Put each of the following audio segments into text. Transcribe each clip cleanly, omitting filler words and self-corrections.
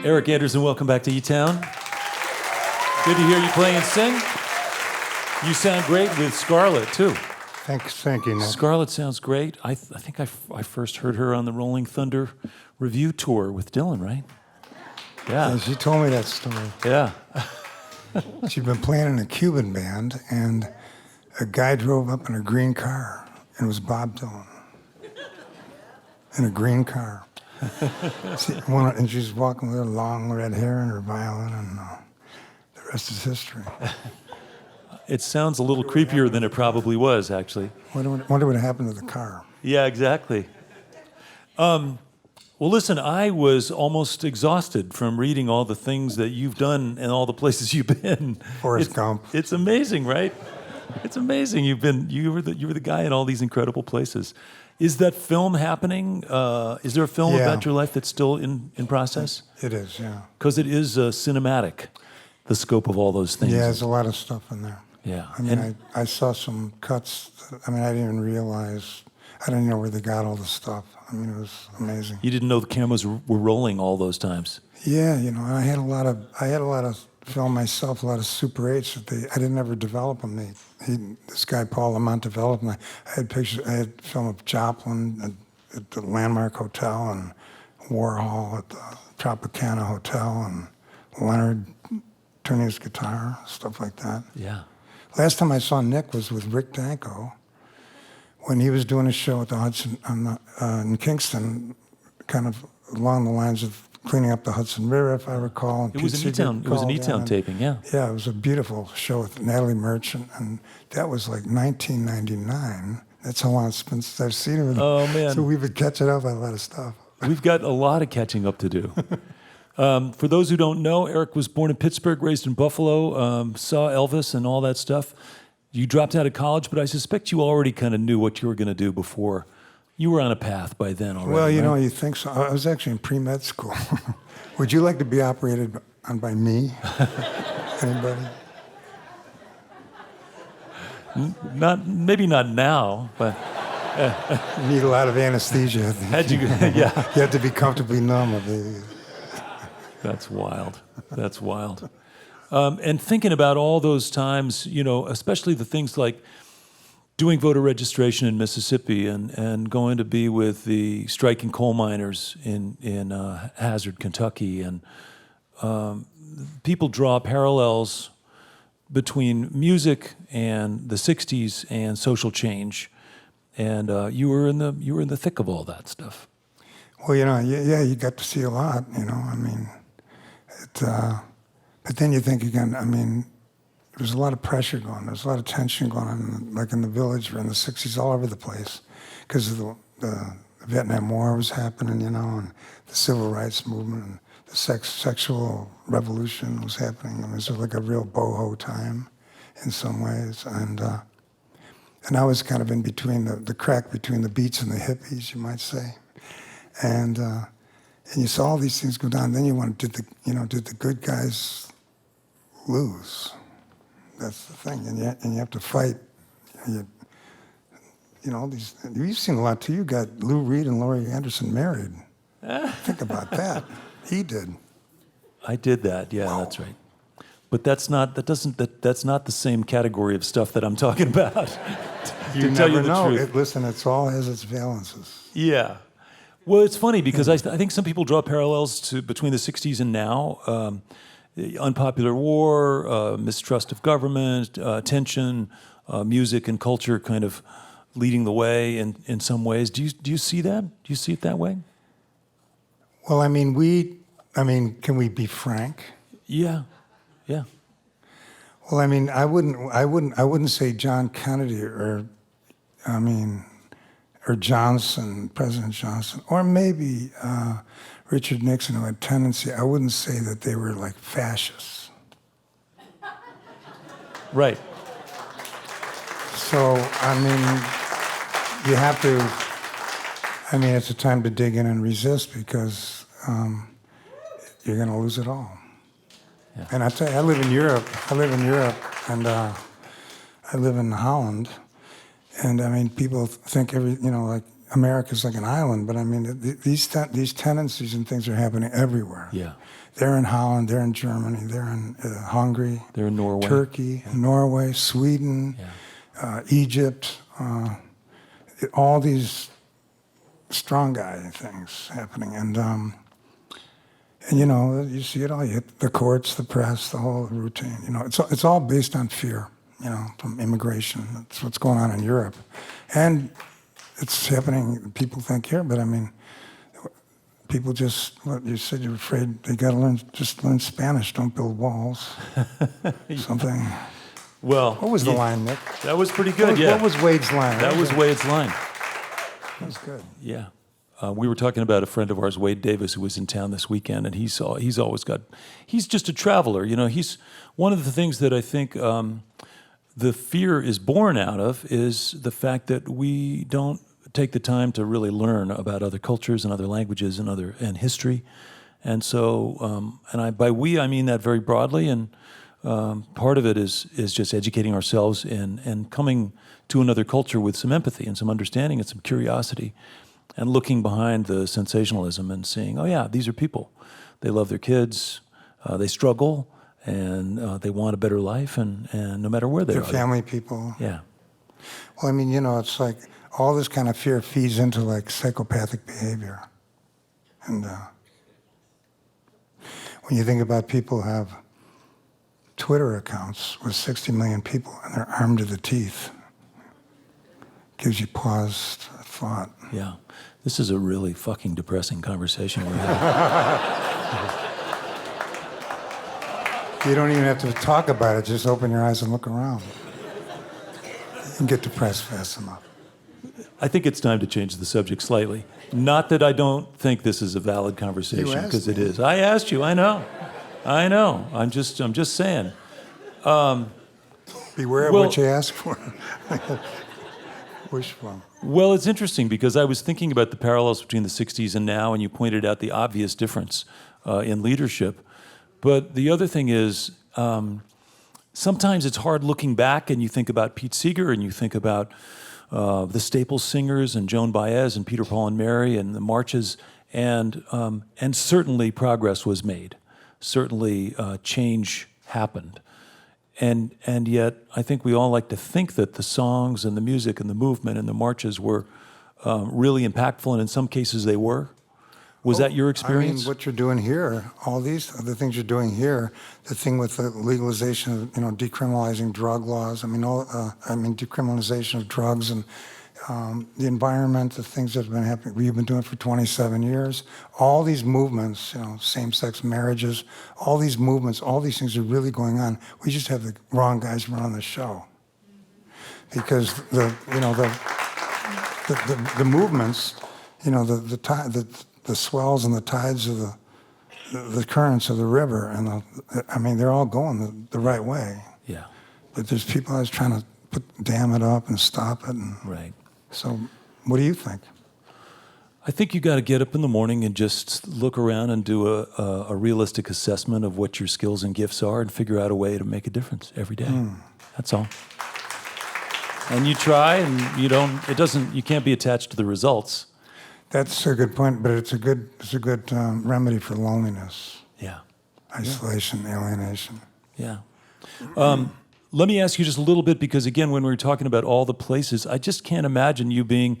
Eric Andersen, welcome back to eTown. Good to hear you play and sing. You sound great with Scarlett, too. Thank you, Nick. Scarlett sounds great. I think I first heard her on the Rolling Thunder review tour with Dylan, right? Yeah, she told me that story. Yeah. She'd been playing in a Cuban band, and a guy drove up in a green car, and it was Bob Dylan. In a green car. And she's walking with her long red hair and her violin, and the rest is history. It sounds a little creepier than it probably was, actually. Wonder what happened to the car. Yeah, exactly. Well, listen, I was almost exhausted from reading all the things that you've done and all the places you've been. Forrest Gump. It's amazing, right? It's amazing. You were the guy in all these incredible places. Is that film happening? Is there a film about your life that's still in process? It is, yeah. Because it is cinematic, the scope of all those things. Yeah, there's a lot of stuff in there. Yeah. I mean, I saw some cuts. I mean, I didn't even realize. I didn't know where they got all the stuff. I mean, it was amazing. You didn't know the cameras were rolling all those times. Yeah, and I had a lot of film myself, a lot of Super 8s that I didn't ever develop them. This guy Paul Lamont developed them. I had pictures. I had film of Joplin at the Landmark Hotel and Warhol at the Tropicana Hotel and Leonard tuning his guitar, stuff like that. Yeah. Last time I saw Nick was with Rick Danko when he was doing a show at the Hudson in Kingston, kind of along the lines of cleaning up the Hudson River, if I recall. It was an eTown taping, yeah. Yeah, it was a beautiful show with Natalie Merchant, and that was like 1999. That's how long it's been since I've seen her. Oh, man. So we've been catching up on a lot of stuff. We've got a lot of catching up to do. For those who don't know, Eric was born in Pittsburgh, raised in Buffalo, saw Elvis and all that stuff. You dropped out of college, but I suspect you already kind of knew what you were going to do before. You were on a path by then already. Well, right? you think so. I was actually in pre-med school. Would you like to be operated on by me? Anybody? Maybe not now, but You need a lot of anesthesia. yeah. You have to be comfortably numb. That's wild. That's wild. And thinking about all those times, especially the things like doing voter registration in Mississippi and going to be with the striking coal miners in Hazard, Kentucky, and people draw parallels between music and the '60s and social change, and you were in the thick of all that stuff. Well, you got to see a lot. I mean, but then you think again. I mean, there was a lot of pressure going on. There was a lot of tension going on, like in the village or in the '60s, all over the place, because the Vietnam War was happening, and the civil rights movement and the sexual revolution was happening. I mean, it was like a real boho time in some ways, and I was kind of in between the crack between the beats and the hippies, you might say, and you saw all these things go down. Then you wonder, did the good guys lose? That's the thing, and you have to fight. You've seen a lot too. You got Lou Reed and Laurie Anderson married. Think about that. He did. I did that. Yeah, Wow. That's right. But that's not the same category of stuff that I'm talking about. You to tell never you the know. truth. Listen, it's all has its valences. Yeah. Well, it's funny because I think some people draw parallels between the '60s and now. The unpopular war, mistrust of government, tension, music and culture kind of leading the way in some ways. Do you see that? Do you see it that way? Well, I mean, can we be frank? Yeah. Yeah. Well, I mean, I wouldn't say John Kennedy or Johnson, President Johnson, or maybe Richard Nixon, who had tendency. I wouldn't say that they were like fascists. Right. So, I mean, you have to. I mean, it's a time to dig in and resist because you're going to lose it all. Yeah. And I tell you, I live in Europe, and I live in Holland. And I mean, people think like America's like an island, but I mean, these tendencies and things are happening everywhere. Yeah. They're in Holland, they're in Germany, they're in Hungary, They're in Norway. Turkey, Norway, Sweden, Egypt, all these strong guy things happening. And you know, you see it all. You hit the courts, the press, the whole routine. You know, it's all based on fear, you know, from immigration. That's what's going on in Europe. And it's happening, people think here, but I mean, people just, what you said, you're afraid they got to learn Spanish, don't build walls. Something. Well, What was the line, Nick? that was pretty good, What was Wade's line? That was Wade's line. That was good. Yeah. We were talking about a friend of ours, Wade Davis, who was in town this weekend, and he's just a traveler. You know, he's one of the things that I think the fear is born out of is the fact that we don't take the time to really learn about other cultures and other languages and history. And so, by we, I mean that very broadly, and part of it is just educating ourselves and coming to another culture with some empathy and some understanding and some curiosity, and looking behind the sensationalism and seeing, oh yeah, these are people. They love their kids, they struggle, and they want a better life, and no matter where they They're are. family people. Yeah. Well, I mean, you know, it's like all this kind of fear feeds into like psychopathic behavior. And when you think about people who have Twitter accounts with 60 million people and they're armed to the teeth, gives you pause for thought. Yeah. This is a really fucking depressing conversation we're having. You don't even have to talk about it, just open your eyes and look around. You can get depressed fast enough. I think it's time to change the subject slightly. Not that I don't think this is a valid conversation, You asked because it me. is. I asked you. I know. I'm just saying. Beware of Well- what you ask for. Wish for. Well, it's interesting because I was thinking about the parallels between the 60s and now, and you pointed out the obvious difference in leadership. But the other thing is, sometimes it's hard looking back, and you think about Pete Seeger, and you think about the Staples Singers, and Joan Baez, and Peter, Paul, and Mary, and the marches, and certainly progress was made. Certainly change happened. And yet, I think we all like to think that the songs and the music and the movement and the marches were really impactful, and in some cases they were. Was that your experience? I mean, what you're doing here, all these other things you're doing here, the thing with the legalization of, you know, decriminalizing drug laws, decriminalization of drugs and the environment, the things that have been happening, we've been doing for 27 years. All these movements, you know, same-sex marriages, all these movements, all these things are really going on. We just have the wrong guys running the show. Because the movements, you know, the swells and the tides of the currents of the river, and they're all going the right way. Yeah. But there's people always trying to dam it up and stop it. And Right. so, what do you think? I think you got to get up in the morning and just look around and do a realistic assessment of what your skills and gifts are, and figure out a way to make a difference every day. That's all. And you try, and you can't be attached to the results. That's a good point, but it's a good remedy for loneliness, Yeah. isolation, alienation. Yeah. Let me ask you just a little bit, because again, when we were talking about all the places, I just can't imagine you being,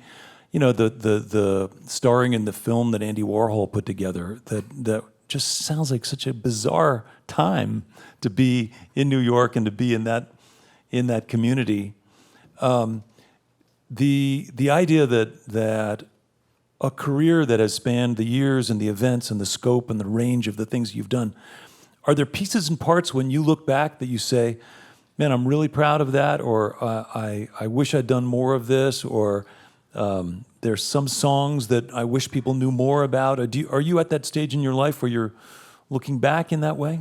you know, the starring in the film that Andy Warhol put together. That just sounds like such a bizarre time to be in New York and to be in that community. The idea that a career that has spanned the years and the events and the scope and the range of the things you've done, are there pieces and parts when you look back that you say, man, I'm really proud of that, or I wish I'd done more of this, or there's some songs that I wish people knew more about? Are you at that stage in your life where you're looking back in that way?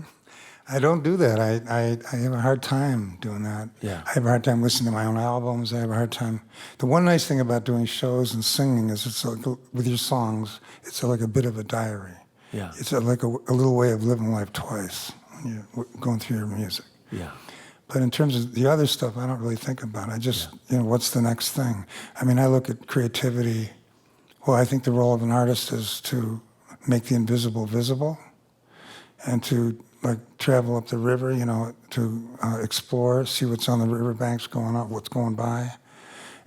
I don't do that. I have a hard time doing that. Yeah. I have a hard time listening to my own albums. I have a hard time. The one nice thing about doing shows and singing is it's like, with your songs, it's like a bit of a diary. Yeah. It's like a little way of living life twice when you're going through your music. Yeah. But in terms of the other stuff, I don't really think about it. I just, what's the next thing? I mean, I look at creativity Well, I think the role of an artist is to make the invisible visible, and to like travel up the river, to explore, see what's on the riverbanks going on, what's going by.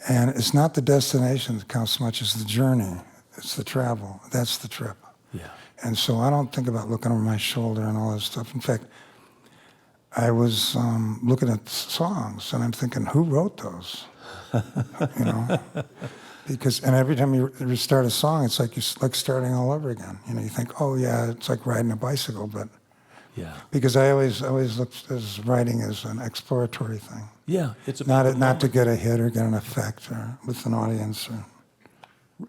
And it's not the destination that counts so much as the journey. It's the travel. That's the trip. Yeah. And so I don't think about looking over my shoulder and all that stuff. In fact, I was looking at songs, and I'm thinking, who wrote those? Because every time you start a song, it's like like starting all over again. You think, oh yeah, it's like riding a bicycle, but Yeah. because I always looked as writing as an exploratory thing. Yeah. It's a Not to get a hit or get an effect or with an audience.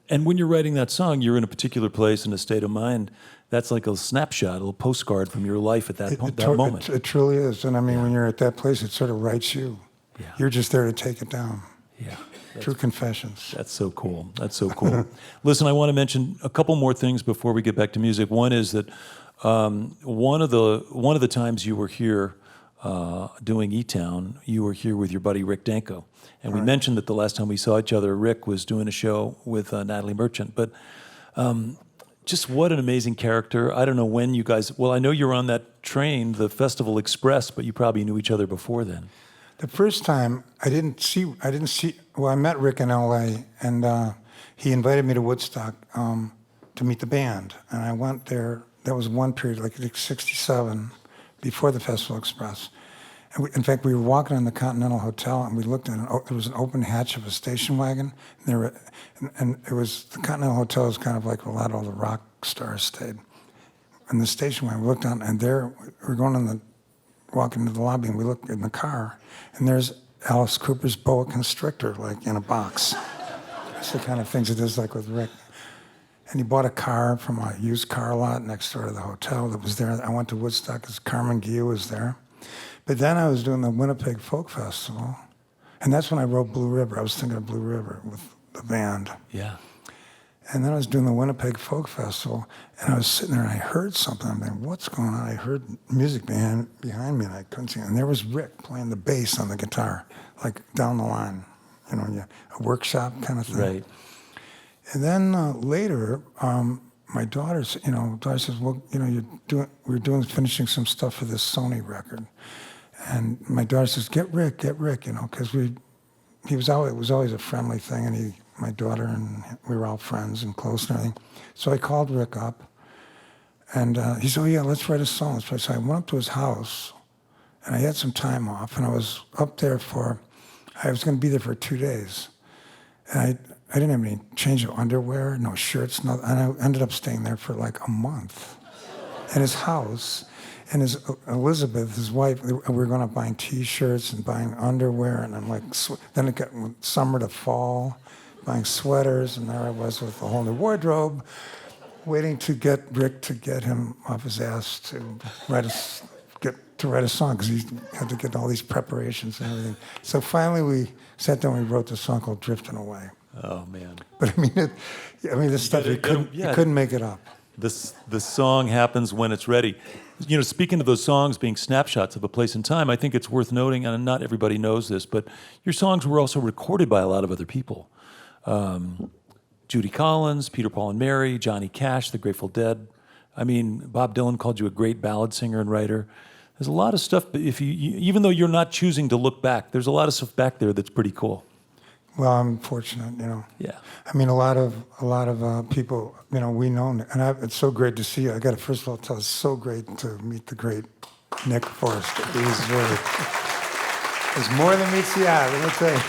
And when you're writing that song, you're in a particular place in a state of mind. That's like a snapshot, a little postcard from your life at that moment. It truly is. And I mean, when you're at that place, it sort of writes you. Yeah. You're just there to take it down. Yeah. True confessions. That's so cool. That's so cool. Listen, I want to mention a couple more things before we get back to music. One is that one of the times you were here doing eTown, you were here with your buddy Rick Danko, and we mentioned that the last time we saw each other, Rick was doing a show with Natalie Merchant. But just what an amazing character! I don't know when you guys. Well, I know you were on that train, the Festival Express, but you probably knew each other before then. The first time I didn't see. Well, I met Rick in L.A. and he invited me to Woodstock to meet the band, and I went there. That was one period, like '67, before the Festival Express. And in fact, we were walking in the Continental Hotel, and we looked at there was an open hatch of a station wagon, and it was the Continental Hotel was kind of like a lot of all the rock stars stayed. And the station wagon, we looked out, and there we were walking into the lobby, and we looked in the car, and there's Alice Cooper's boa constrictor, like in a box. That's the kind of things it is like with Rick. And he bought a car from a used car lot next door to the hotel that was there. I went to Woodstock because Carmen Guillu was there. But then I was doing the Winnipeg Folk Festival, and that's when I wrote Blue River. I was thinking of Blue River with the band. Yeah. And then I was doing the Winnipeg Folk Festival, and I was sitting there, and I heard something. I'm thinking, what's going on? I heard music behind me, and I couldn't see it. And there was Rick playing the bass on the guitar, like down the line, a workshop kind of thing. Right. And then later, my daughter says, well, we're finishing some stuff for this Sony record. And my daughter says, get Rick, because it was always a friendly thing, and my daughter and we were all friends and close and everything. So I called Rick up, and he said, oh yeah, let's write a song. So I went up to his house, and I had some time off, and I was up there I was going to be there for 2 days. And I didn't have any change of underwear, no shirts, nothing. And I ended up staying there for like a month. In his house, and Elizabeth, his wife, we were going up buying T-shirts and buying underwear, and I'm like, then it got summer to fall, buying sweaters, and there I was with a whole new wardrobe, waiting to get Rick to get him off his ass to write a song, because he had to get all these preparations and everything. So finally we sat down and we wrote the song called Drifting Away. Oh man! But this stuff you couldn't make it up. The song happens when it's ready. Speaking of those songs being snapshots of a place and time, I think it's worth noting, and not everybody knows this, but your songs were also recorded by a lot of other people. Judy Collins, Peter, Paul and Mary, Johnny Cash, The Grateful Dead. I mean, Bob Dylan called you a great ballad singer and writer. There's a lot of stuff. But even though you're not choosing to look back, there's a lot of stuff back there that's pretty cool. Well, I'm fortunate, Yeah. I mean, a lot of people, we know, and it's so great to see you. I got to first of all tell you, it's so great to meet the great Nick Forster. It's more than meets the eye. Let me tell you,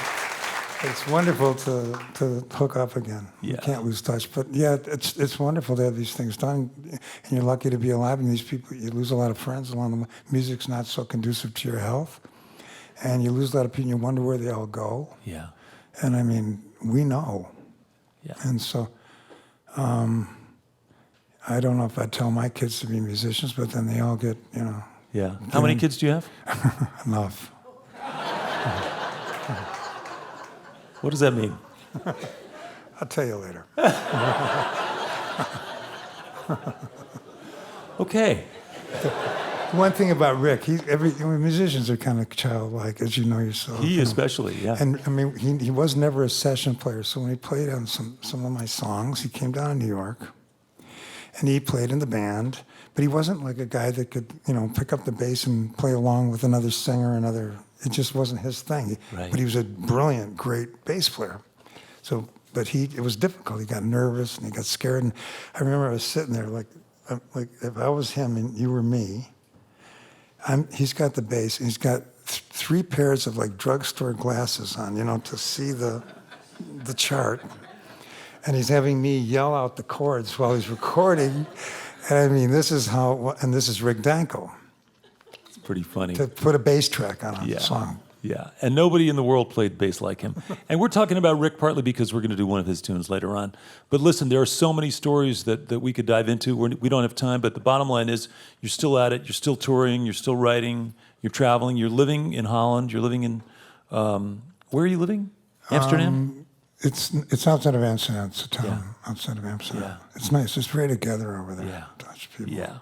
it's wonderful to hook up again. Yeah. You can't lose touch. But yeah, it's wonderful to have these things done, and you're lucky to be alive. And these people, you lose a lot of friends along the way. Music's not so conducive to your health, and you lose a lot of people. And you wonder where they all go. Yeah. And I mean, we know. Yeah. And so, I don't know if I'd tell my kids to be musicians, but then they all get, Yeah. How many kids do you have? enough. What does that mean? I'll tell you later. Okay. one thing about Rick, musicians are kind of childlike, as you know yourself. He especially, yeah. And I mean, he was never a session player. So when he played on some of my songs, he came down to New York, and he played in the band. But he wasn't like a guy that could, pick up the bass and play along with another singer, It just wasn't his thing. Right. But he was a brilliant, great bass player. So, but it was difficult. He got nervous and he got scared. And I remember I was sitting there like if I was him and you were me. He's got the bass, and he's got 3 pairs of like drugstore glasses on, to see the chart. And he's having me yell out the chords while he's recording. And I mean, this is Rick Danko. It's pretty funny. To put a bass track on a song. Yeah, and nobody in the world played bass like him. And we're talking about Rick partly because we're going to do one of his tunes later on. But listen, there are so many stories that we could dive into. We don't have time, but the bottom line is you're still at it, you're still touring, you're still writing, you're traveling, you're living in Holland, you're living in, where are you living? Amsterdam? It's outside of Amsterdam. It's a town outside of Amsterdam. Yeah. It's nice. It's very together over there. Yeah. Dutch people. Yeah.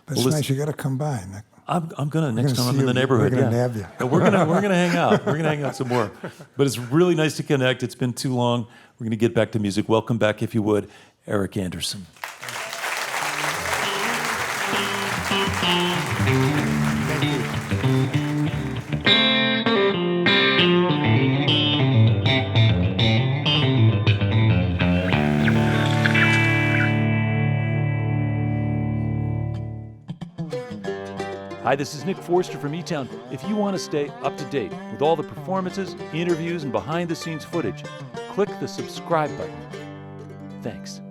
But it's nice. You got to come by, Nick. I'm gonna next time I'm in the neighborhood. We're gonna nab you. Yeah, we're gonna hang out. We're gonna hang out some more. But it's really nice to connect. It's been too long. We're gonna get back to music. Welcome back, if you would, Eric Andersen. Hi, this is Nick Forster from eTown. If you want to stay up to date with all the performances, interviews, and behind-the-scenes footage, click the subscribe button. Thanks.